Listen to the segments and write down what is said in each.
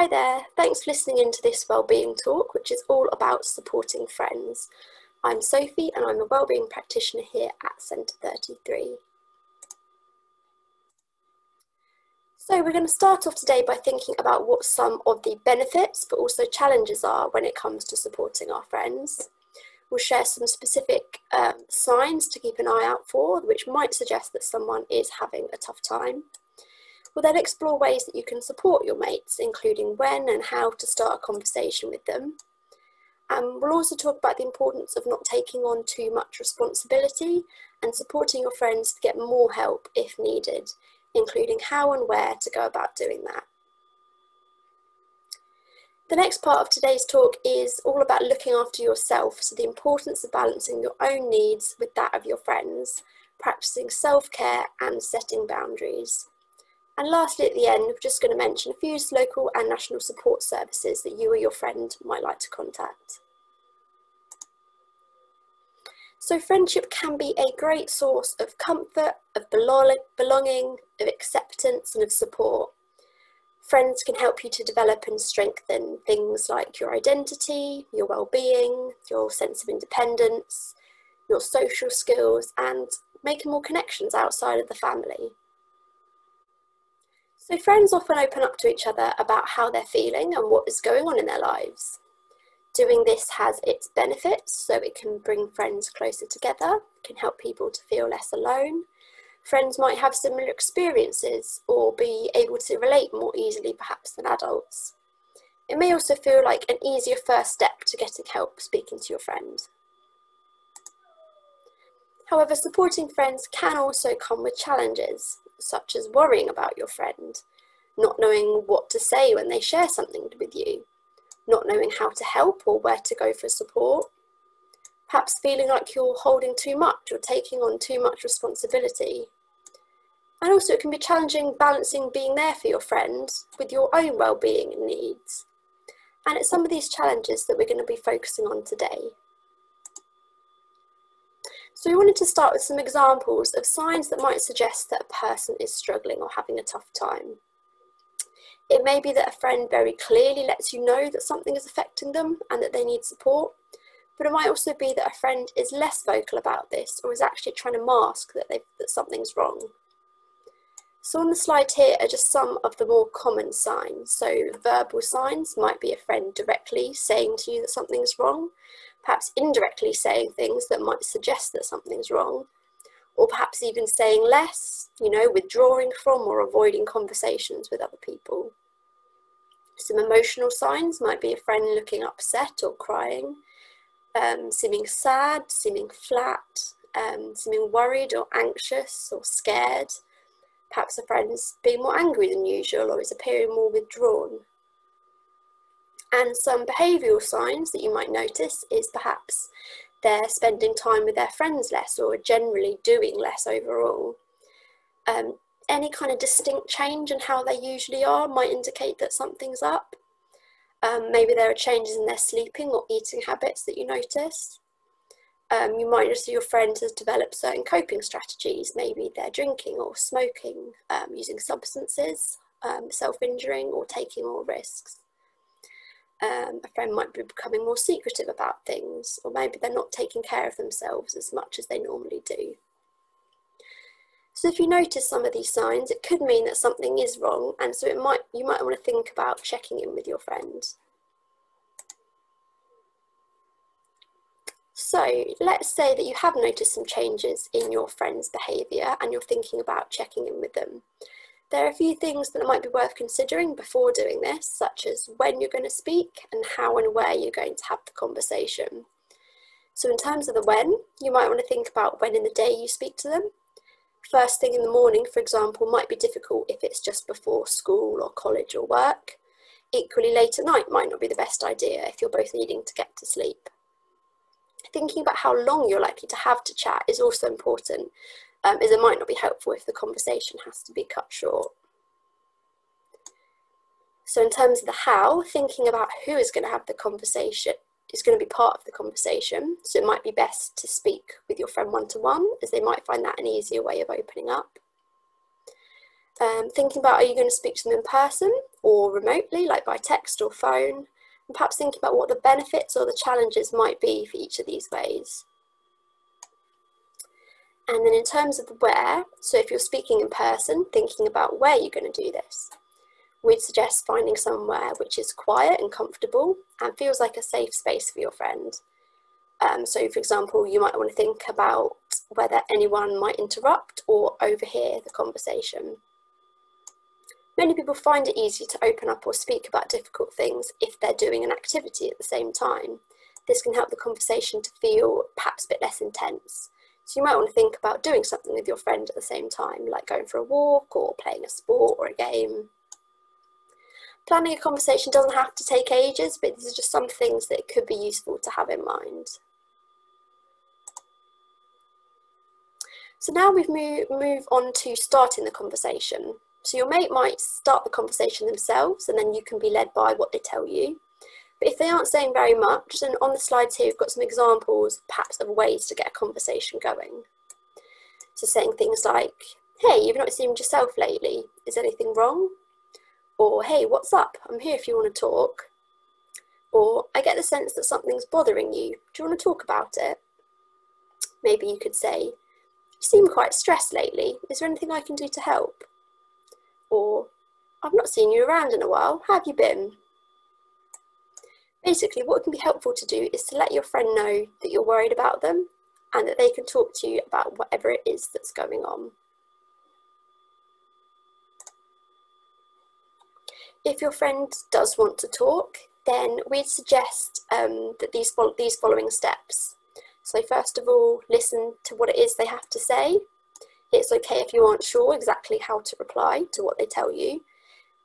Hi there, thanks for listening into this wellbeing talk, which is all about supporting friends. I'm Sophie and I'm a wellbeing practitioner here at Centre 33. So we're going to start off today by thinking about what some of the benefits but also challenges are when it comes to supporting our friends. We'll share some specific signs to keep an eye out for, which might suggest that someone is having a tough time. We'll then explore ways that you can support your mates, including when and how to start a conversation with them. We'll also talk about the importance of not taking on too much responsibility and supporting your friends to get more help if needed, including how and where to go about doing that. The next part of today's talk is all about looking after yourself, so the importance of balancing your own needs with that of your friends, practicing self-care and setting boundaries. And lastly, at the end, we're just going to mention a few local and national support services that you or your friend might like to contact. So friendship can be a great source of comfort, of belonging, of acceptance and of support. Friends can help you to develop and strengthen things like your identity, your well-being, your sense of independence, your social skills, and making more connections outside of the family. So friends often open up to each other about how they're feeling and what is going on in their lives. Doing this has its benefits, so it can bring friends closer together, can help people to feel less alone. Friends might have similar experiences or be able to relate more easily perhaps than adults. It may also feel like an easier first step to getting help speaking to your friend. However, supporting friends can also come with challenges, such as worrying about your friend, not knowing what to say when they share something with you, not knowing how to help or where to go for support, perhaps feeling like you're holding too much or taking on too much responsibility. And also it can be challenging balancing being there for your friend with your own well-being and needs. And it's some of these challenges that we're going to be focusing on today. So we wanted to start with some examples of signs that might suggest that a person is struggling or having a tough time. It may be that a friend very clearly lets you know that something is affecting them and that they need support, but it might also be that a friend is less vocal about this or is actually trying to mask that something's wrong. So on the slide here are just some of the more common signs. So verbal signs might be a friend directly saying to you that something's wrong, perhaps indirectly saying things that might suggest that something's wrong, or perhaps even saying less, withdrawing from or avoiding conversations with other people. Some emotional signs might be a friend looking upset or crying, seeming sad, seeming flat, seeming worried or anxious or scared. Perhaps a friend's being more angry than usual or is appearing more withdrawn. And some behavioural signs that you might notice is perhaps they're spending time with their friends less or generally doing less overall. Any kind of distinct change in how they usually are might indicate that something's up. Maybe there are changes in their sleeping or eating habits that you notice. You might notice your friend has developed certain coping strategies. Maybe they're drinking or smoking, using substances, self-injuring or taking more risks. A friend might be becoming more secretive about things, or maybe they're not taking care of themselves as much as they normally do. So if you notice some of these signs, it could mean that something is wrong, and so you might want to think about checking in with your friend. So let's say that you have noticed some changes in your friend's behaviour and you're thinking about checking in with them. There are a few things that might be worth considering before doing this, such as when you're going to speak and how and where you're going to have the conversation. So in terms of the when, you might want to think about when in the day you speak to them. First thing in the morning, for example, might be difficult if it's just before school or college or work. Equally, late at night might not be the best idea if you're both needing to get to sleep. Thinking about how long you're likely to have to chat is also important, as it might not be helpful if the conversation has to be cut short. So in terms of the how, thinking about who is going to have the conversation is going to be part of the conversation. So it might be best to speak with your friend one-to-one, as they might find that an easier way of opening up. Thinking about, are you going to speak to them in person or remotely, like by text or phone? And perhaps thinking about what the benefits or the challenges might be for each of these ways. And then in terms of the where, so if you're speaking in person, thinking about where you're going to do this. We'd suggest finding somewhere which is quiet and comfortable and feels like a safe space for your friend. So for example, you might want to think about whether anyone might interrupt or overhear the conversation. Many people find it easy to open up or speak about difficult things if they're doing an activity at the same time. This can help the conversation to feel perhaps a bit less intense. So you might want to think about doing something with your friend at the same time, like going for a walk or playing a sport or a game. Planning a conversation doesn't have to take ages, but these are just some things that could be useful to have in mind. So now we've move on to starting the conversation. So your mate might start the conversation themselves and then you can be led by what they tell you. But if they aren't saying very much, then on the slides here we've got some examples perhaps of ways to get a conversation going. So saying things like, hey, you've not seemed yourself lately, is anything wrong? Or, hey, what's up? I'm here if you want to talk. Or, I get the sense that something's bothering you. Do you want to talk about it? Maybe you could say, you seem quite stressed lately. Is there anything I can do to help? Or, I've not seen you around in a while. How have you been? Basically, what can be helpful to do is to let your friend know that you're worried about them and that they can talk to you about whatever it is that's going on. If your friend does want to talk, then we'd suggest that these following steps. So first of all, listen to what it is they have to say. It's okay if you aren't sure exactly how to reply to what they tell you.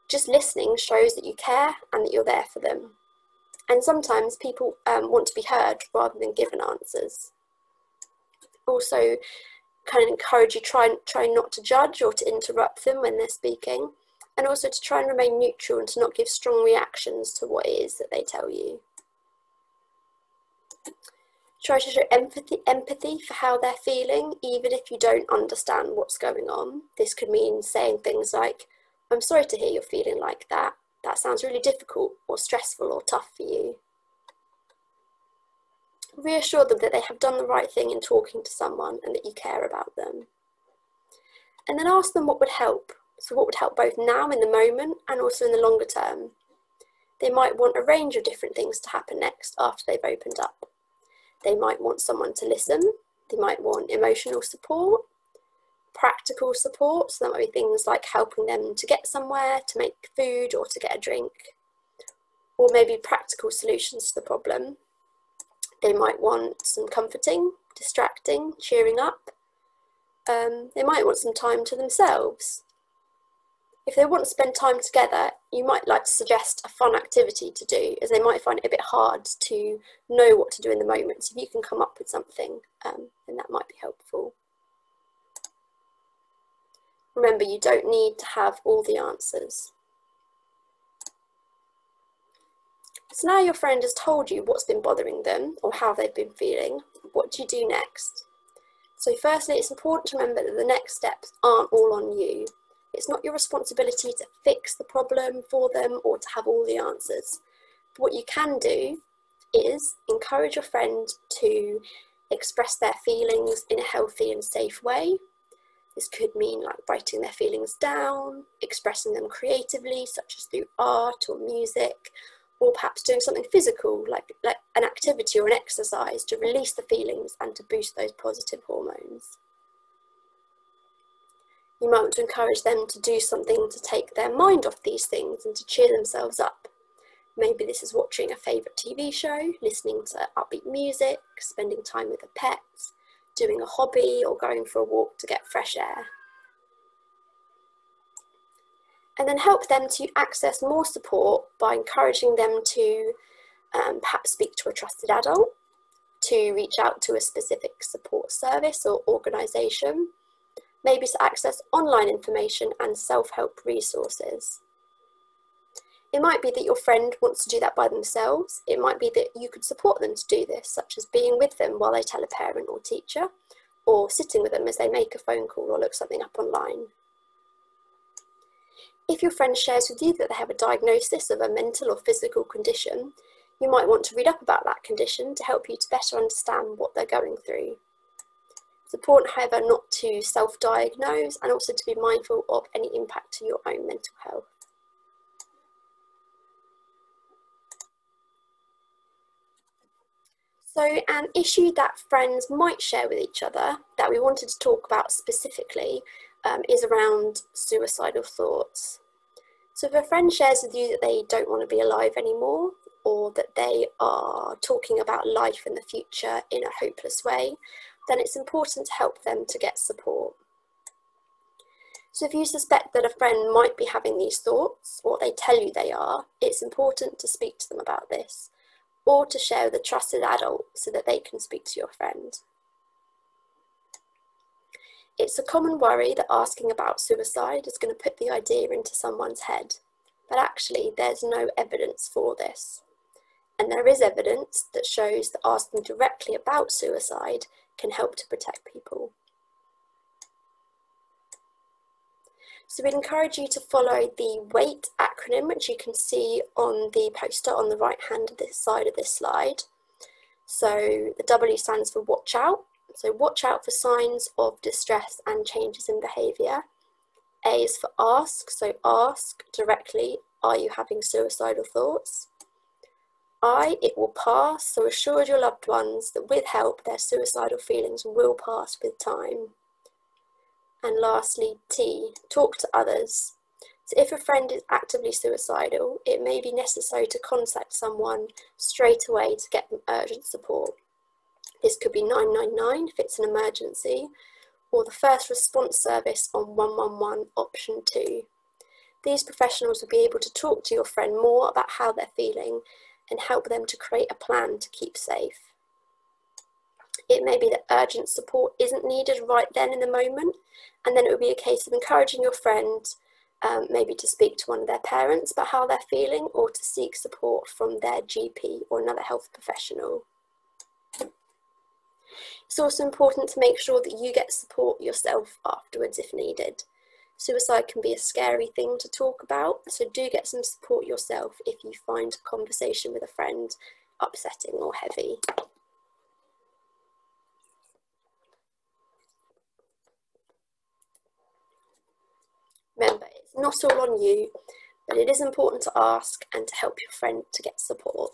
Just listening shows that you care and that you're there for them. And sometimes people want to be heard rather than given answers. Also, kind of encourage you try not to judge or to interrupt them when they're speaking, and also to try and remain neutral and to not give strong reactions to what it is that they tell you. Try to show empathy for how they're feeling, even if you don't understand what's going on. This could mean saying things like, I'm sorry to hear you're feeling like that. That sounds really difficult or stressful or tough for you. Reassure them that they have done the right thing in talking to someone and that you care about them. And then ask them what would help. So what would help both now in the moment and also in the longer term. They might want a range of different things to happen next after they've opened up. They might want someone to listen. They might want emotional support, practical support. So that might be things like helping them to get somewhere, to make food or to get a drink, or maybe practical solutions to the problem. They might want some comforting, distracting, cheering up. They might want some time to themselves. If they want to spend time together, you might like to suggest a fun activity to do, as they might find it a bit hard to know what to do in the moment. So if you can come up with something, then that might be helpful. Remember, you don't need to have all the answers. So now your friend has told you what's been bothering them or how they've been feeling. What do you do next? So firstly, it's important to remember that the next steps aren't all on you. It's not your responsibility to fix the problem for them or to have all the answers. But what you can do is encourage your friend to express their feelings in a healthy and safe way. This could mean like writing their feelings down, expressing them creatively, such as through art or music, or perhaps doing something physical, like an activity or an exercise to release the feelings and to boost those positive hormones. You might want to encourage them to do something to take their mind off these things and to cheer themselves up. Maybe this is watching a favourite TV show, listening to upbeat music, spending time with a pet, doing a hobby, or going for a walk to get fresh air. And then help them to access more support by encouraging them to perhaps speak to a trusted adult, to reach out to a specific support service or organisation, maybe to access online information and self-help resources. It might be that your friend wants to do that by themselves. It might be that you could support them to do this, such as being with them while they tell a parent or teacher, or sitting with them as they make a phone call or look something up online. If your friend shares with you that they have a diagnosis of a mental or physical condition, you might want to read up about that condition to help you to better understand what they're going through. It's important, however, not to self-diagnose and also to be mindful of any impact to your own mental health. So an issue that friends might share with each other that we wanted to talk about specifically is around suicidal thoughts. So if a friend shares with you that they don't want to be alive anymore, or that they are talking about life in the future in a hopeless way, then it's important to help them to get support. So if you suspect that a friend might be having these thoughts, or they tell you they are, it's important to speak to them about this, or to share with a trusted adult so that they can speak to your friend. It's a common worry that asking about suicide is going to put the idea into someone's head, but actually there's no evidence for this. And there is evidence that shows that asking directly about suicide can help to protect people. So we'd encourage you to follow the WAIT acronym, which you can see on the poster on the right hand of this side of this slide. So the W stands for watch out. So watch out for signs of distress and changes in behaviour. A is for ask, so ask directly, are you having suicidal thoughts? I, it will pass, so assure your loved ones that with help their suicidal feelings will pass with time. And lastly, T, talk to others. So if a friend is actively suicidal, it may be necessary to contact someone straight away to get them urgent support. This could be 999 if it's an emergency, or the first response service on 111 option 2. These professionals will be able to talk to your friend more about how they're feeling and help them to create a plan to keep safe. It may be that urgent support isn't needed right then in the moment, and then it would be a case of encouraging your friend maybe to speak to one of their parents about how they're feeling, or to seek support from their GP or another health professional. It's also important to make sure that you get support yourself afterwards if needed. Suicide can be a scary thing to talk about, so do get some support yourself if you find a conversation with a friend upsetting or heavy. Remember, it's not all on you, but it is important to ask and to help your friend to get support.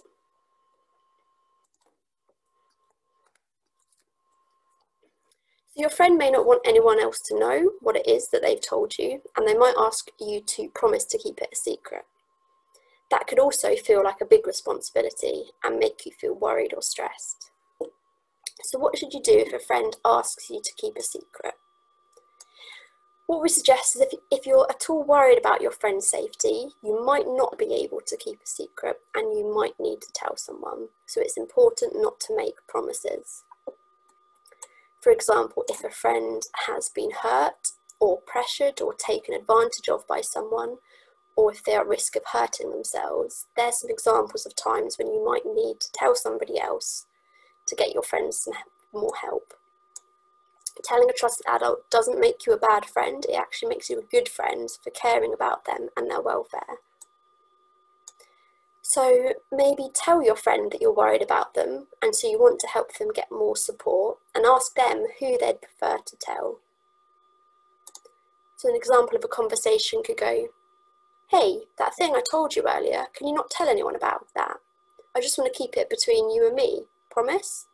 So your friend may not want anyone else to know what it is that they've told you, and they might ask you to promise to keep it a secret. That could also feel like a big responsibility and make you feel worried or stressed. So what should you do if a friend asks you to keep a secret? What we suggest is if you're at all worried about your friend's safety, you might not be able to keep a secret and you might need to tell someone. So it's important not to make promises. For example, if a friend has been hurt or pressured or taken advantage of by someone, or if they're at risk of hurting themselves, there's some examples of times when you might need to tell somebody else to get your friends some more help. Telling a trusted adult doesn't make you a bad friend, it actually makes you a good friend for caring about them and their welfare. So maybe tell your friend that you're worried about them and so you want to help them get more support, and ask them who they'd prefer to tell. So an example of a conversation could go, hey, that thing I told you earlier, can you not tell anyone about that? I just want to keep it between you and me, promise?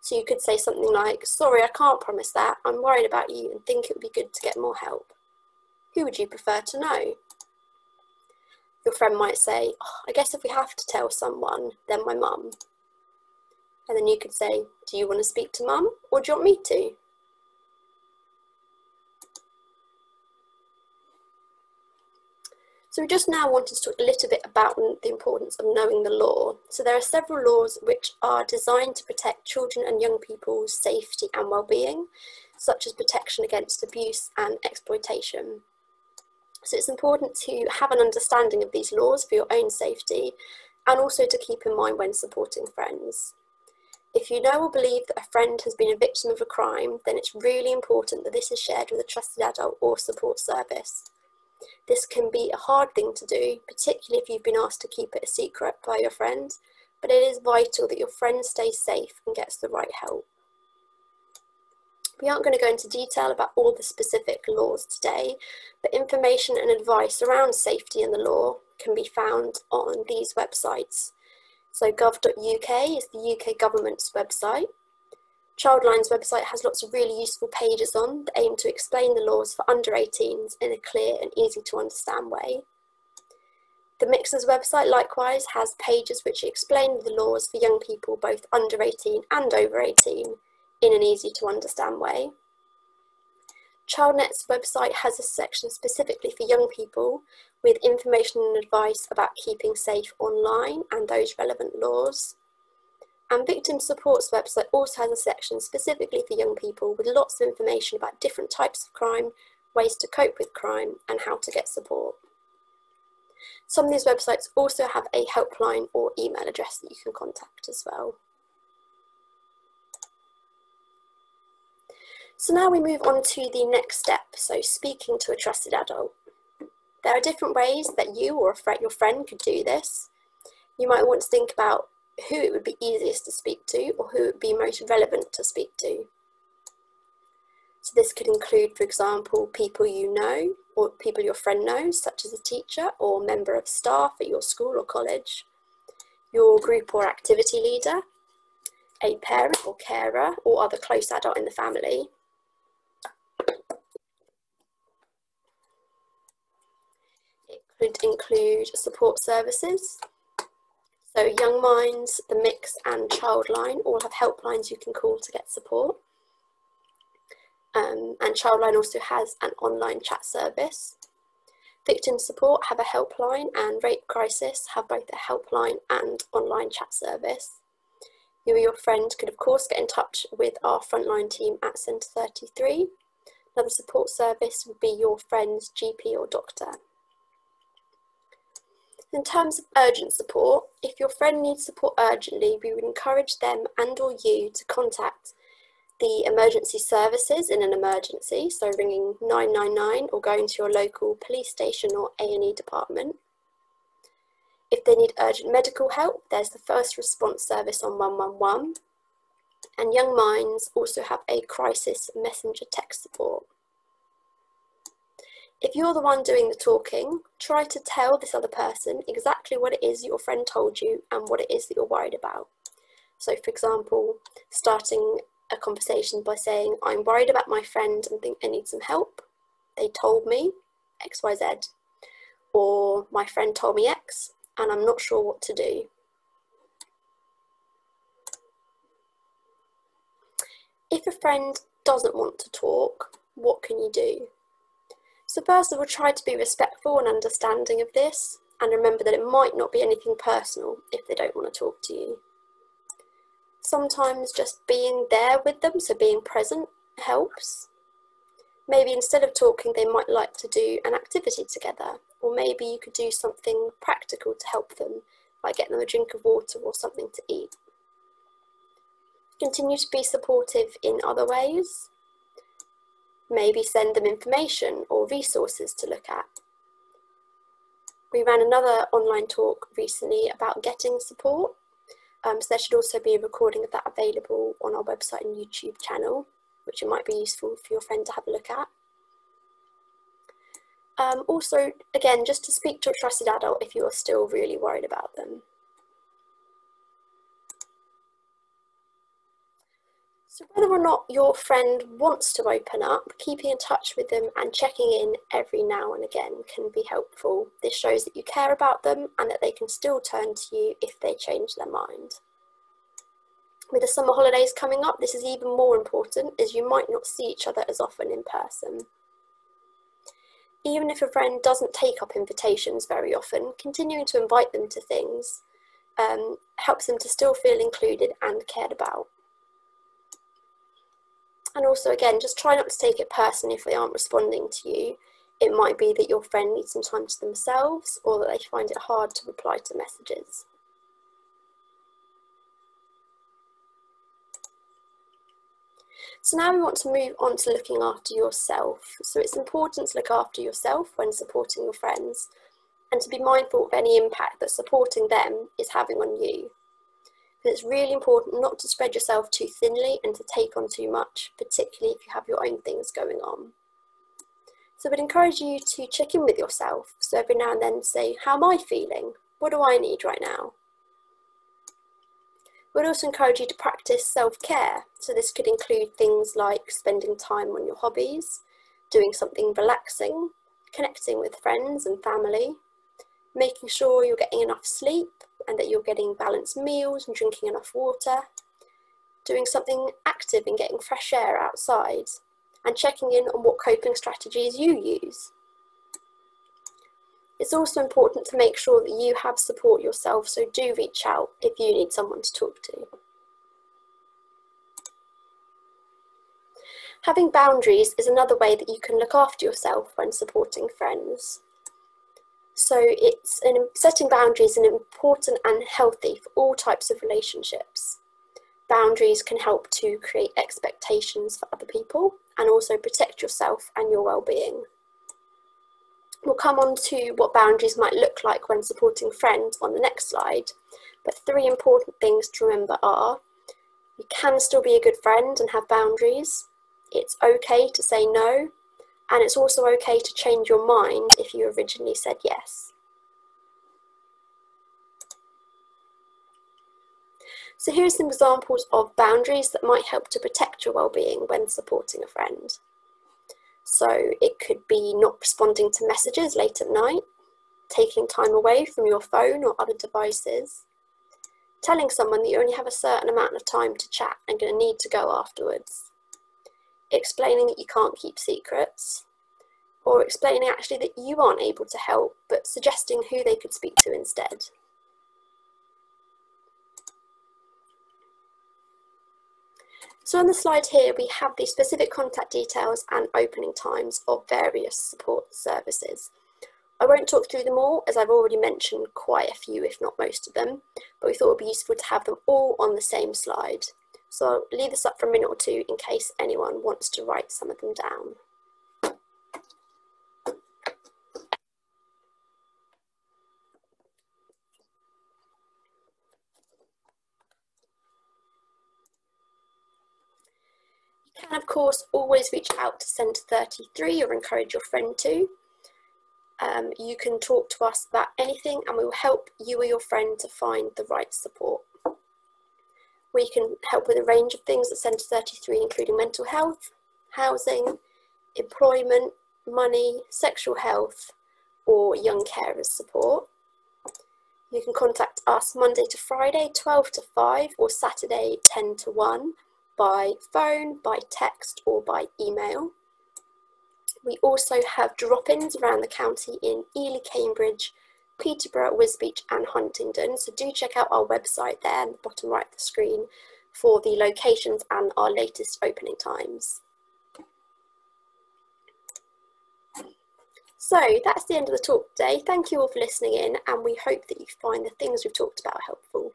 So you could say something like, sorry, I can't promise that, I'm worried about you and think it would be good to get more help. Who would you prefer to know? Your friend might say, oh, I guess if we have to tell someone, then my mum. And then you could say, do you want to speak to mum or do you want me to? So we just now wanted to talk a little bit about the importance of knowing the law. So there are several laws which are designed to protect children and young people's safety and well-being, such as protection against abuse and exploitation. So it's important to have an understanding of these laws for your own safety, and also to keep in mind when supporting friends. If you know or believe that a friend has been a victim of a crime, then it's really important that this is shared with a trusted adult or support service. This can be a hard thing to do, particularly if you've been asked to keep it a secret by your friend, but it is vital that your friend stays safe and gets the right help. We aren't going to go into detail about all the specific laws today, but information and advice around safety and the law can be found on these websites. So gov.uk is the UK government's website. Childline's website has lots of really useful pages on that aim to explain the laws for under 18s in a clear and easy to understand way. The Mixers website likewise has pages which explain the laws for young people both under 18 and over 18 in an easy to understand way. ChildNet's website has a section specifically for young people with information and advice about keeping safe online and those relevant laws. And Victim Support's website also has a section specifically for young people with lots of information about different types of crime, ways to cope with crime, and how to get support. Some of these websites also have a helpline or email address that you can contact as well. So now we move on to the next step, so speaking to a trusted adult. There are different ways that you or your friend could do this. You might want to think about who it would be easiest to speak to or who it would be most relevant to speak to. So this could include, for example, people you know or people your friend knows, such as a teacher or member of staff at your school or college, your group or activity leader, a parent or carer or other close adult in the family. It could include support services. So Young Minds, The Mix and Childline all have helplines you can call to get support. And Childline also has an online chat service. Victim Support have a helpline and Rape Crisis have both a helpline and online chat service. You or your friend could of course get in touch with our frontline team at Centre 33. Another support service would be your friend's GP or doctor. In terms of urgent support, if your friend needs support urgently, we would encourage them and or you to contact the emergency services in an emergency, so ringing 999 or going to your local police station or A&E department. If they need urgent medical help, there's the first response service on 111, and Young Minds also have a crisis messenger text support. If you're the one doing the talking, try to tell this other person exactly what it is your friend told you and what it is that you're worried about. So for example, starting a conversation by saying, I'm worried about my friend and think they need some help. They told me XYZ. Or my friend told me X and I'm not sure what to do. If a friend doesn't want to talk, what can you do? So first of all, try to be respectful and understanding of this, and remember that it might not be anything personal if they don't want to talk to you. Sometimes just being there with them, so being present, helps. Maybe instead of talking, they might like to do an activity together, or maybe you could do something practical to help them, like getting them a drink of water or something to eat. Continue to be supportive in other ways. Maybe send them information or resources to look at. We ran another online talk recently about getting support, so there should also be a recording of that available on our website and YouTube channel, which it might be useful for your friend to have a look at. Also, again, just to speak to a trusted adult if you are still really worried about them. So whether or not your friend wants to open up, keeping in touch with them and checking in every now and again can be helpful. This shows that you care about them and that they can still turn to you if they change their mind. With the summer holidays coming up, this is even more important as you might not see each other as often in person. Even if a friend doesn't take up invitations very often, continuing to invite them to things helps them to still feel included and cared about. And also, again, just try not to take it personally if they aren't responding to you. It might be that your friend needs some time to themselves or that they find it hard to reply to messages. So now we want to move on to looking after yourself. So it's important to look after yourself when supporting your friends and to be mindful of any impact that supporting them is having on you. But it's really important not to spread yourself too thinly and to take on too much, particularly if you have your own things going on. So I would encourage you to check in with yourself. So every now and then say, how am I feeling? What do I need right now? We'd also encourage you to practice self-care. So this could include things like spending time on your hobbies, doing something relaxing, connecting with friends and family, making sure you're getting enough sleep and that you're getting balanced meals and drinking enough water, doing something active and getting fresh air outside, and checking in on what coping strategies you use. It's also important to make sure that you have support yourself, so do reach out if you need someone to talk to. Having boundaries is another way that you can look after yourself when supporting friends. So setting boundaries is important and healthy for all types of relationships. Boundaries can help to create expectations for other people and also protect yourself and your well-being. We'll come on to what boundaries might look like when supporting friends on the next slide, but 3 important things to remember are: you can still be a good friend and have boundaries, it's okay to say no, and it's also okay to change your mind if you originally said yes. So here's some examples of boundaries that might help to protect your well-being when supporting a friend. So it could be not responding to messages late at night, taking time away from your phone or other devices, telling someone that you only have a certain amount of time to chat and going to need to go afterwards, explaining that you can't keep secrets, or explaining actually that you aren't able to help, but suggesting who they could speak to instead. So on the slide here, we have the specific contact details and opening times of various support services. I won't talk through them all, as I've already mentioned quite a few, if not most of them, but we thought it would be useful to have them all on the same slide. So I'll leave this up for a minute or two in case anyone wants to write some of them down. You can, of course, always reach out to Centre 33 or encourage your friend to. You can talk to us about anything and we will help you or your friend to find the right support. We can help with a range of things at Centre 33, including mental health, housing, employment, money, sexual health, or young carers support. You can contact us Monday to Friday, 12 to 5, or Saturday, 10 to 1, by phone, by text, or by email. We also have drop-ins around the county in Ely, Cambridge, Peterborough, Wisbech and Huntingdon, so do check out our website there in the bottom right of the screen for the locations and our latest opening times. So that's the end of the talk today. Thank you all for listening in, and we hope that you find the things we've talked about helpful.